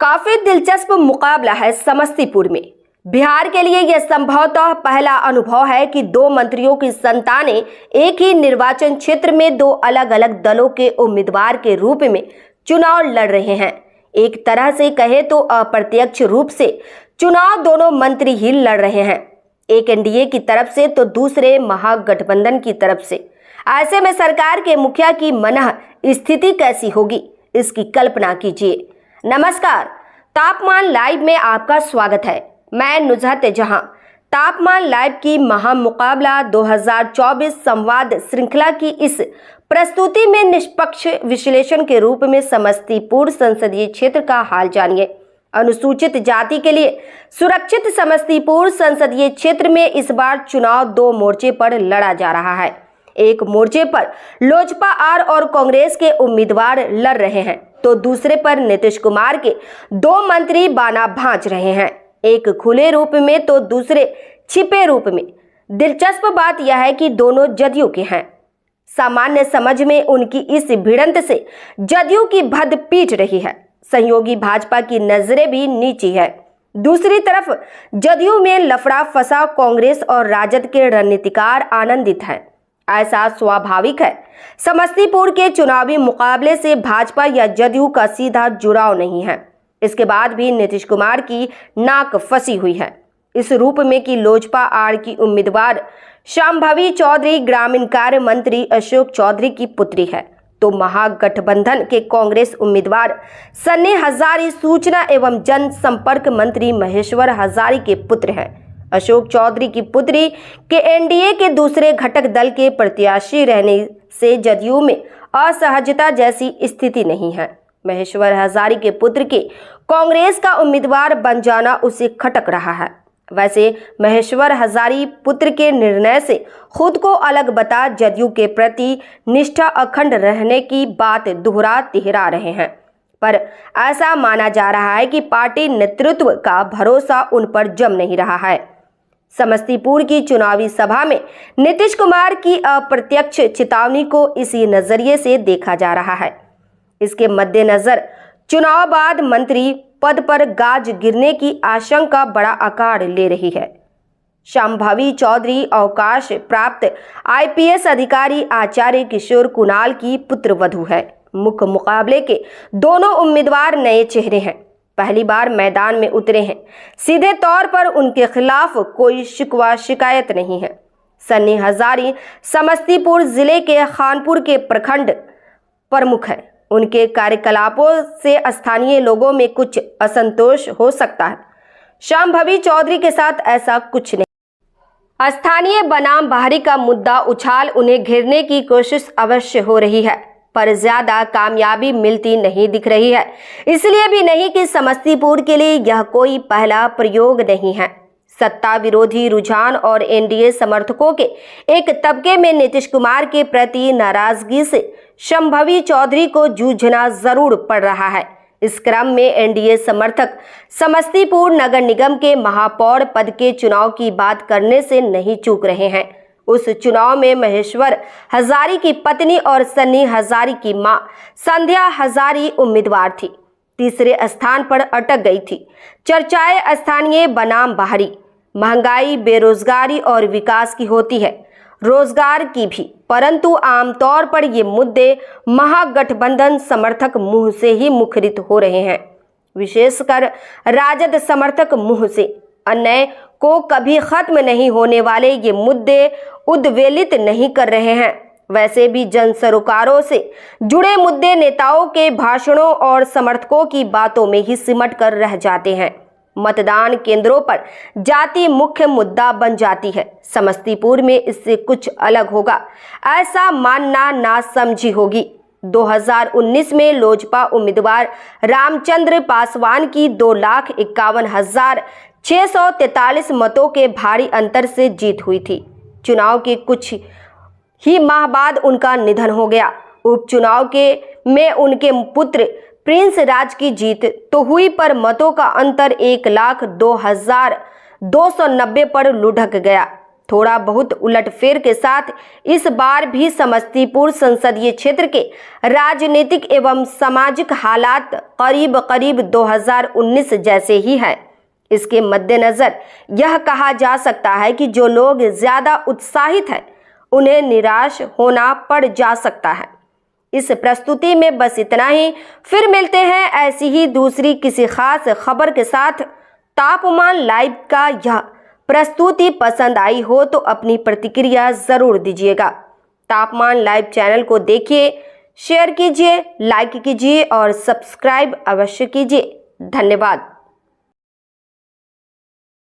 काफी दिलचस्प मुकाबला है समस्तीपुर में। बिहार के लिए यह संभवतः पहला अनुभव है कि दो मंत्रियों की संतानें एक ही निर्वाचन क्षेत्र में दो अलग अलग दलों के उम्मीदवार के रूप में चुनाव लड़ रहे हैं। एक तरह से कहे तो अप्रत्यक्ष रूप से चुनाव दोनों मंत्री ही लड़ रहे हैं, एक एनडीए की तरफ से तो दूसरे महागठबंधन की तरफ से। ऐसे में सरकार के मुखिया की मनः स्थिति कैसी होगी, इसकी कल्पना कीजिए। नमस्कार, तापमान लाइव में आपका स्वागत है। मैं नुजहत जहां। तापमान लाइव की महामुकाबला 2024 संवाद श्रृंखला की इस प्रस्तुति में निष्पक्ष विश्लेषण के रूप में समस्तीपुर संसदीय क्षेत्र का हाल जानिए। अनुसूचित जाति के लिए सुरक्षित समस्तीपुर संसदीय क्षेत्र में इस बार चुनाव दो मोर्चे पर लड़ा जा रहा है। एक मोर्चे पर लोजपा आर और कांग्रेस के उम्मीदवार लड़ रहे हैं, तो दूसरे पर नीतीश कुमार के दो मंत्री बाना भांज रहे हैं, एक खुले रूप में तो दूसरे छिपे रूप में। दिलचस्प बात यह है कि दोनों जदयू के हैं। सामान्य समझ में उनकी इस भिड़ंत से जदयू की भद्द पीट रही है। सहयोगी भाजपा की नजरें भी नीची है। दूसरी तरफ जदयू में लफड़ा फंसा कांग्रेस और राजद के रणनीतिकार आनंदित हैं। ऐसा स्वाभाविक है। समस्तीपुर के चुनावी मुकाबले से भाजपा या जदयू का सीधा जुड़ाव नहीं है। इसके बाद भी नीतीश कुमार की नाक फंसी हुई है, इस रूप में कि लोजपा आर की उम्मीदवार शांभवी चौधरी ग्रामीण कार्य मंत्री अशोक चौधरी की पुत्री है, तो महागठबंधन के कांग्रेस उम्मीदवार सन्नी हजारी सूचना एवं जनसंपर्क मंत्री महेश्वर हजारी के पुत्र हैं। अशोक चौधरी की पुत्री के एनडीए के दूसरे घटक दल के प्रत्याशी रहने से जदयू में असहजता जैसी स्थिति नहीं है। महेश्वर हजारी के पुत्र के कांग्रेस का उम्मीदवार बन जाना उसे खटक रहा है। वैसे महेश्वर हजारी पुत्र के निर्णय से खुद को अलग बता जदयू के प्रति निष्ठा अखंड रहने की बात दोहरा तिहरा रहे हैं, पर ऐसा माना जा रहा है कि पार्टी नेतृत्व का भरोसा उन पर जम नहीं रहा है। समस्तीपुर की चुनावी सभा में नीतीश कुमार की अप्रत्यक्ष चेतावनी को इसी नजरिए से देखा जा रहा है। इसके मद्देनजर चुनाव बाद मंत्री पद पर गाज गिरने की आशंका बड़ा आकार ले रही है। शांभवी चौधरी अवकाश प्राप्त आईपीएस अधिकारी आचार्य किशोर कुणाल की पुत्रवधू है। मुख्य मुकाबले के दोनों उम्मीदवार नए चेहरे हैं, पहली बार मैदान में उतरे हैं। सीधे तौर पर उनके खिलाफ कोई शिकवा शिकायत नहीं है। सन्नी हजारी समस्तीपुर जिले के खानपुर के प्रखंड प्रमुख है। उनके कार्यकलापों से स्थानीय लोगों में कुछ असंतोष हो सकता है। शांभवी चौधरी के साथ ऐसा कुछ नहीं। स्थानीय बनाम बाहरी का मुद्दा उछाल उन्हें घेरने की कोशिश अवश्य हो रही है, पर ज्यादा कामयाबी मिलती नहीं दिख रही है। इसलिए भी नहीं कि समस्तीपुर के लिए यह कोई पहला प्रयोग नहीं है। सत्ता विरोधी रुझान और एनडीए समर्थकों के एक तबके में नीतीश कुमार के प्रति नाराजगी से शांभवी चौधरी को जूझना जरूर पड़ रहा है। इस क्रम में एनडीए समर्थक समस्तीपुर नगर निगम के महापौर पद के चुनाव की बात करने से नहीं चूक रहे हैं। उस चुनाव में महेश्वर हजारी की पत्नी और सन्नी हजारी की मां संध्या हजारी उम्मीदवार थी। तीसरे स्थान पर अटक गई थी। चर्चाएं स्थानीय बनाम बाहरी, महंगाई, बेरोजगारी और विकास की होती है, रोजगार की भी, परंतु आमतौर पर ये मुद्दे महागठबंधन समर्थक मुंह से ही मुखरित हो रहे हैं। विशेषकर राजद समर्थक मुंह से अन्याय को कभी खत्म नहीं होने वाले ये मुद्दे उद्वेलित नहीं कर रहे हैं। वैसे भी जन सरोकारों से जुड़े मुद्दे नेताओं के भाषणों और समर्थकों की बातों में ही सिमट कर रह जाते हैं। मतदान केंद्रों पर जाति मुख्य मुद्दा बन जाती है। समस्तीपुर में इससे कुछ अलग होगा, ऐसा मानना नासमझी होगी। 2019 में लोजपा उम्मीदवार रामचंद्र पासवान की 2,51,643 मतों के भारी अंतर से जीत हुई थी। चुनाव के कुछ ही माह बाद उनका निधन हो गया। उपचुनाव में उनके पुत्र प्रिंस राज की जीत तो हुई, पर मतों का अंतर 1,02,290 पर लुढ़क गया। थोड़ा बहुत उलटफेर के साथ इस बार भी समस्तीपुर संसदीय क्षेत्र के राजनीतिक एवं सामाजिक हालात करीब करीब 2019 जैसे ही हैं। इसके मद्देनजर यह कहा जा सकता है कि जो लोग ज्यादा उत्साहित हैं उन्हें निराश होना पड़ जा सकता है। इस प्रस्तुति में बस इतना ही। फिर मिलते हैं ऐसी ही दूसरी किसी खास खबर के साथ। तापमान लाइव का यह प्रस्तुति पसंद आई हो तो अपनी प्रतिक्रिया जरूर दीजिएगा। तापमान लाइव चैनल को देखिए, शेयर कीजिए, लाइक कीजिए और सब्सक्राइब अवश्य कीजिए। धन्यवाद।